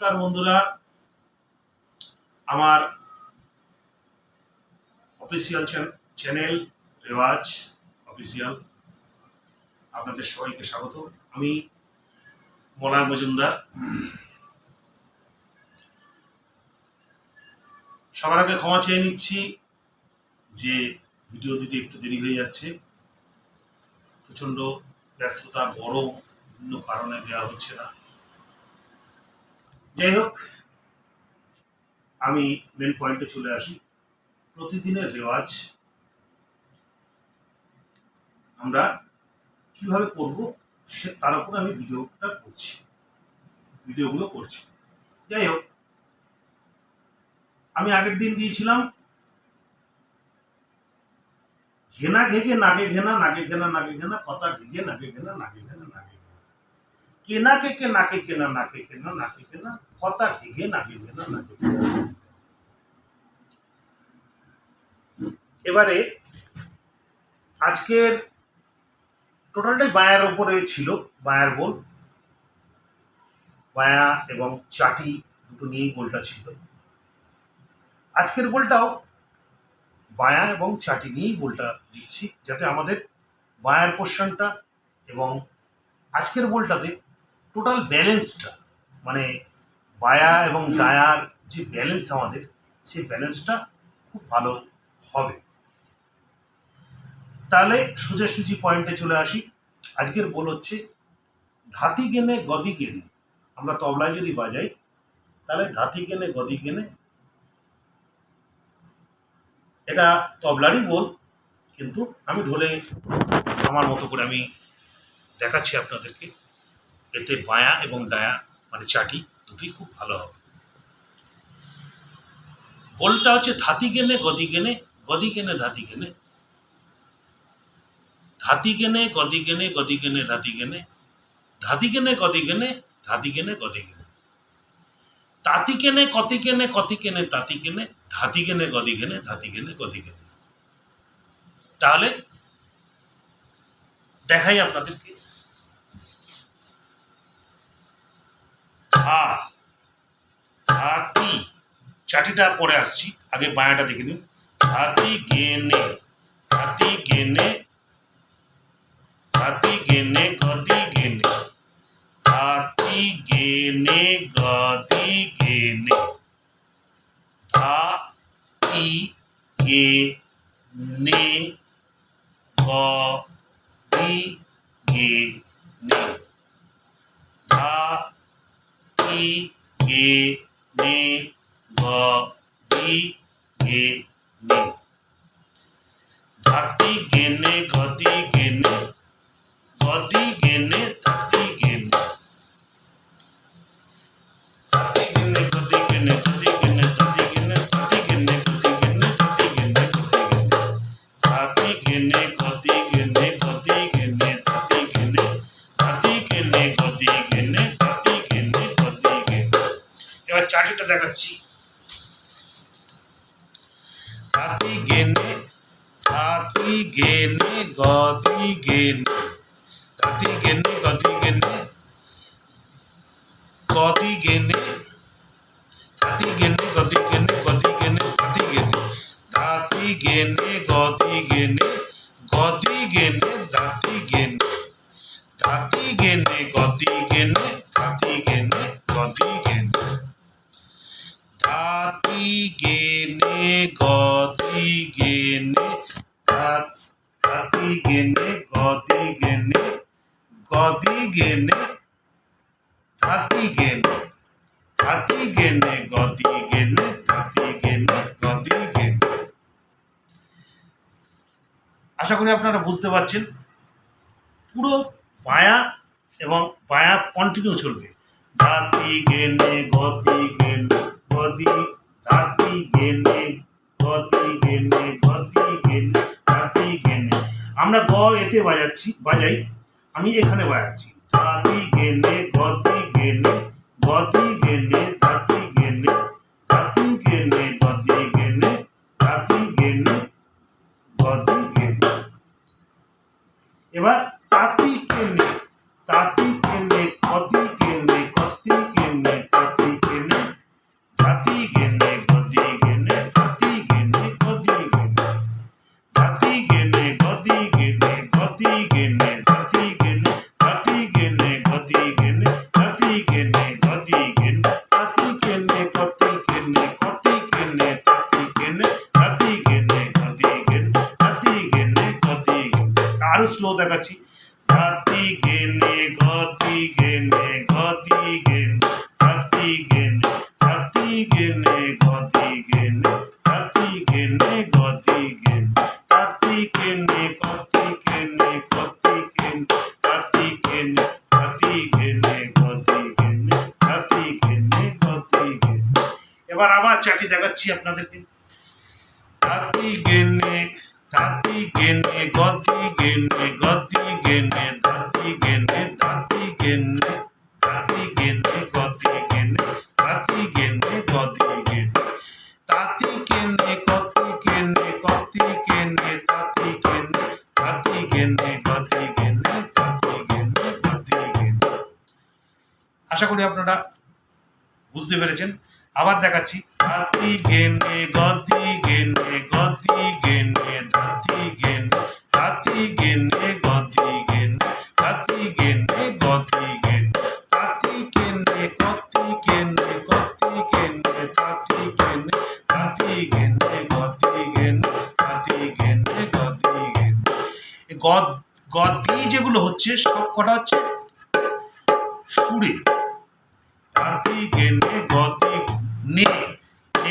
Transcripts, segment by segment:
নমস্কার বন্ধুরা, আমার অফিসিয়াল চ্যানেল রেওয়াজ অফিসিয়াল আপনাদের সবাইকে স্বাগত। আমি মলয় মজুমদার। সবার আগে ক্ষমা চেয়ে নিচ্ছি যে ভিডিও দিতে একটু দেরি হয়ে যাচ্ছে। প্রচণ্ড ব্যস্ততা, গরম, বিভিন্ন কারণে দেওয়া হচ্ছে না। যাই হোক, আমি মেন পয়েন্টে চলে আসি। প্রতিদিনের রেওয়াজ আমরা কিভাবে করব তার উপর আমি ভিডিওগুলো করছি। যাই হোক, আমি আগের দিন দিয়েছিলাম ঘেনা ঘেগে নাকে ঘেনা, নাকে ঘেনা নাকে ঘেনা, কথা ঘেগে নাকে ঘেনা, নাকে ঘেনা নাকে ঘেনা, কেনা কেকে নাকে কেনা, নাকে কেনা নাকে কেনা, কথা ঘেগে নাকে ঘেনা নাকে ঘেনা। এবারে আজকের টোটালটাই বায়ার ওপরে ছিল। বায়ার বল, বায়া এবং চাটি দুটো নিয়েই বলটা ছিল। আজকের বলটাও বায়া এবং চাটি নিয়েই বলটা দিচ্ছি, যাতে আমাদের বায়ার পোর্শনটা এবং আজকের বলটাতে টোটাল ব্যালেন্সটা, মানে বায়া এবং ডায়ার যে ব্যালেন্স আমাদের, সেই ব্যালেন্সটা খুব ভালো হবে। তাহলে সোজাসুজি পয়েন্টে চলে আসি। আজকের বল হচ্ছে ধাতি গেনে গদি গেনে। আমরা তবলায় যদি বাজাই তাহলে ধাতি গেনে গদি গেনে, এটা তবলারই বল, কিন্তু আমি ঢোলে আমার মতো করে আমি দেখাচ্ছি আপনাদেরকে। এতে বায়া এবং ডায়া মানে চাটি দুটোই খুব ভালো হবে। বলটা হচ্ছে ধাতি গেনে গদি গেনে, গদি গেনে ধাতি গেনে, ধাতি গেনে গদি গেনে, গদি গেনে ধাতি গেনে, ধাতি গেনে গদি গেনে, ধাতি গেনে গদি গেনে, তাতি কেনে কতি কেনে, কতি কেনে তাতি কেনে, ধাতি গেনে গদি গেনে, ধাতি গেনে গদি গেনে। তাহলে দেখাই আপনাদেরকে। ধা, ধাতি, চাটিটা পরে আসছি, আগে বায়াটা দেখে নিন। ধাতি গেনে, ধাতি গেনে, ধাতি গেনে গদি গেনে, ধাতি গেনে গদি গেনে, ধাতি গেনে গদি গেনে, ধাতি গেনে গদি গেনে, ধাতি গেনে গদি গেনে, গদি গেনে ধাতি গেনে, ধাতি গেনে গদি গেনে, গদি গেনে ধাতি গেনে, ধাতি গেনে গদি গেনে, ধাতি গেনে গদি গেনে, ধাতি গেনে গদি গেনে, গদি গেনে ধাতি গেনে, ধাতি গেনে গদি গেনে, ধাতি গেনে গদি গেনে। এবার চাটিটা দেখাচ্ছি। ধাতি গেনে, ধাতি গেনে গদি গেনে, ধাতি গেনে গদি গেনে, গদি গেনে, ধাতি গেনে গদি গেনে, গদি গেনে ধাতি গেনে, ধাতি গেনে গদি গেনে, গদি গেনে ধাতি গেনে, ধাতি গেনে গদি গেনে, ধাতি গেনে গদি গেনে, ধাতি গেনে গদি গেনে, ধাতি গেনে গদি গেনে, গদি গেনে ধাতি গেনে, ধাতি গেনে গদি গেনে, ধাতি গেনে গদি গেনে। আশা করি আপনারা বুঝতে পারছেন। পুরো বায়া এবং বায়া কন্টিনিউ চলবে। ধাতি গেনে গদি গেনে, গদি, ধাতি গেনে গদি গেনে, গদি গেনে ধাতি গেনে। আমরা গ এতে বাজাই, আমি এখানে বাজাচ্ছি। ধাতি গেনে গদি গেনে, গদি গেনে ধাতি গেনে, ধাতি গেনে গদি গেনে, ধাতি গেনে গদি গেনে। এবার তাতি কেনে, তাতি কেনে, কতি কেনে, কতি কেনে, তাতি কেনে, এবার আবার চাটি দেখাচ্ছি আপনাদেরকে। তাতি গেনে গতি গেনে গতি গেনে ধাতি গেনে ধাতি গেনে ধাতি গেনে গতি গেনে ধাতি গেনে গতি গেনে তাতি গেনে গতি গেনে গতি গেনে তাতি গেনে ধাতি গেনে গতি গেনে ধাতি গেনে গতি গেনে। আশা করি আপনারা বুঝতে পেরেছেন। আবার দেখাচ্ছি। ধাতি গেনে গতি গেনে গতি গেনে ধাতি গেনে ধাতি গেনে গতি গেনে ধাতি গেনে গতি গেনে ধাতি গেনে গতি গেনে গতি গেনে ধাতি গেনে ধাতি গেনে গতি গেনে ধাতি গেনে গতি গেনে। গতি যেগুলো হচ্ছে সব কটা হচ্ছে সুরে। ধাতি গেনে গতি নে,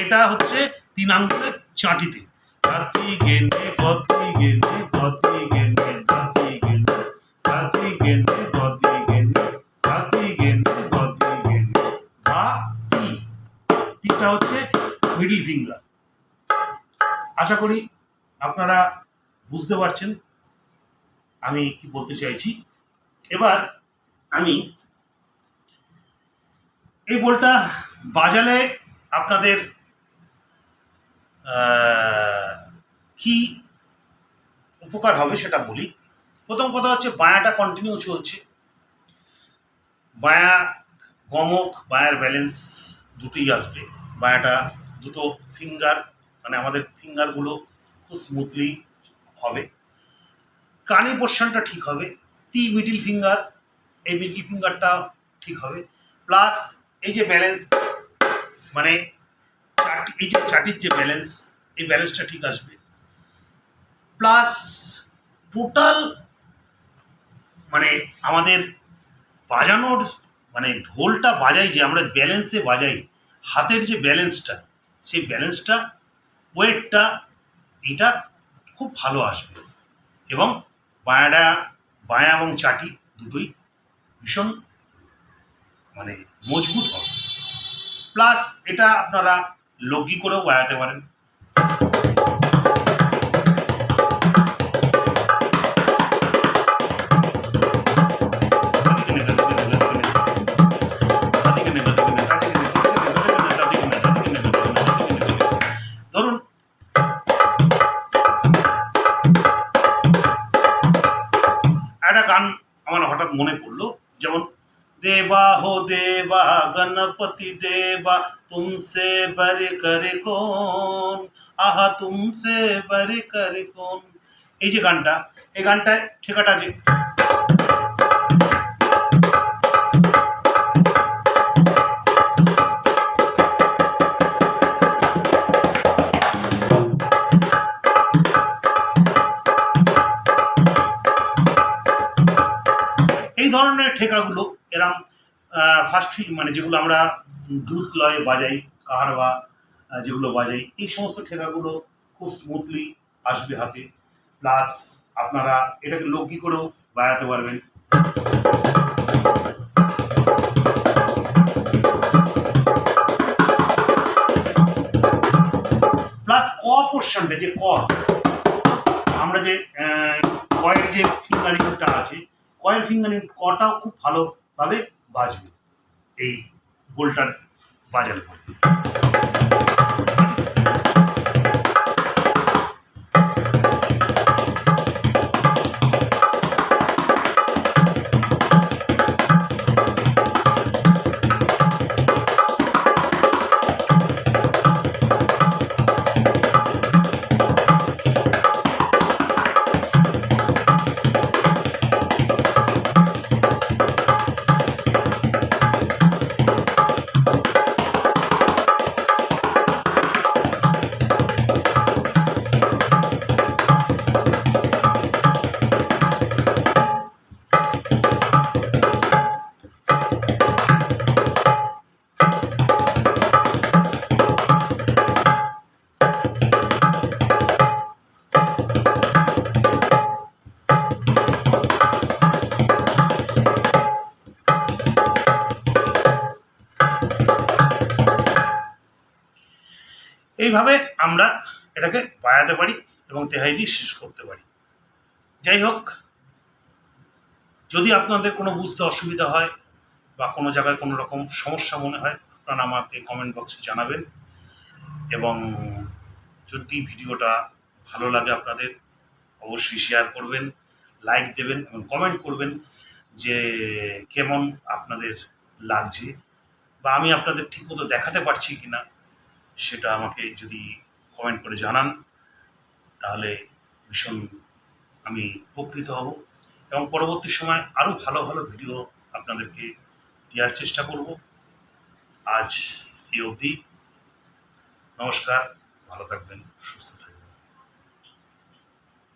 এটা হচ্ছে 3 আঙ্গুলের চাটিতে। ধাতি গেনে গতি গেনে গতি গেনে ধাতি গেনে ধাতি গেনে গতি গেনে ধাতি গেনে গতি গেনে ধা তি। তিটা হচ্ছে মিডল ফিঙ্গার। আশা করি আপনারা বুঝতে পারছেন আমি কি বলতে চাইছি। এবার আমি এই বলটা বাজালে আপনাদের কি উপকার হবে সেটা বলি। প্রথম কথা হচ্ছে বায়াটা কন্টিনিউ চলছে, বায়া গমক বায়ার ব্যালেন্স দুটোই আসবে। বায়াটা দুটো ফিঙ্গার মানে আমাদের ফিঙ্গারগুলো খুব স্মুথলি হবে, কানি পোর্শনটা ঠিক হবে, মিডিল ফিঙ্গার এই মিডিল ফিঙ্গারটা ঠিক হবে, প্লাস এই যে ব্যালেন্স মানে এই যে চাটির যে ব্যালেন্স এই ব্যালেন্সটা ঠিক আসবে, প্লাস টোটাল মানে আমাদের বাজানোর মানে ঢোলটা বাজাই যে আমরা ব্যালেন্সে বাজাই, হাতের যে ব্যালেন্সটা সেই ব্যালেন্সটা ওয়েটটা এটা খুব ভালো আসবে এবং বায়া এবং চাটি দুটোই ভীষণ মানে মজবুত হবে। প্লাস এটা আপনারা লগি করেও বাজাতে পারেন। ধরুন একটা গান আমার হঠাৎ মনে পড়লো, যেমন देवा हो देवा गणपति देवा तुमसे बर कर कौन आहा तुमसे बर कर कौन। এই যে গানটা, এই গানটায় ঠেকাটা যে এই ধরনের ঠেকাগুলো এরম ফার্স্ট মানে যেগুলো আমরা দ্রুত লয়ে বাজাই কাহারবা যেগুলো বাজাই এই সমস্ত ঠেকাগুলো খুব স্মুথলি আসবে হাতে। প্লাস আপনারা এটাকে লগি করেও বাজাতে পারবেন। প্লাস ক পোর্শনটা যে ক আমরা যে কয়ের যে ফিঙ্গারিংটা আছে কয়েল ফিঙ্গারিং কটাও খুব ভালোভাবে বাজবে এই গোলটার বাজালে পরে। এইভাবে আমরা এটাকে বায়াতে পারি এবং তেহাই দিয়ে শেষ করতে পারি। যাই হোক, যদি আপনাদের কোনো বুঝতে অসুবিধা হয় বা কোনো জায়গায় কোনো রকম সমস্যা মনে হয়, আপনারা আমাকে কমেন্ট বক্সে জানাবেন। এবং যদি ভিডিওটা ভালো লাগে আপনাদের, অবশ্যই শেয়ার করবেন, লাইক দেবেন এবং কমেন্ট করবেন যে কেমন আপনাদের লাগছে বা আমি আপনাদের ঠিকমতো দেখাতে পারছি কিনা সেটা আমাকে যদি কমেন্ট করে জানান, তাহলে ভীষণ আমি উপকৃত হব এবং পরবর্তী সময় আরও ভালো ভালো ভিডিও আপনাদেরকে দেওয়ার চেষ্টা করব। আজ এই অবধি। নমস্কার, ভালো থাকবেন, সুস্থ থাকবেন।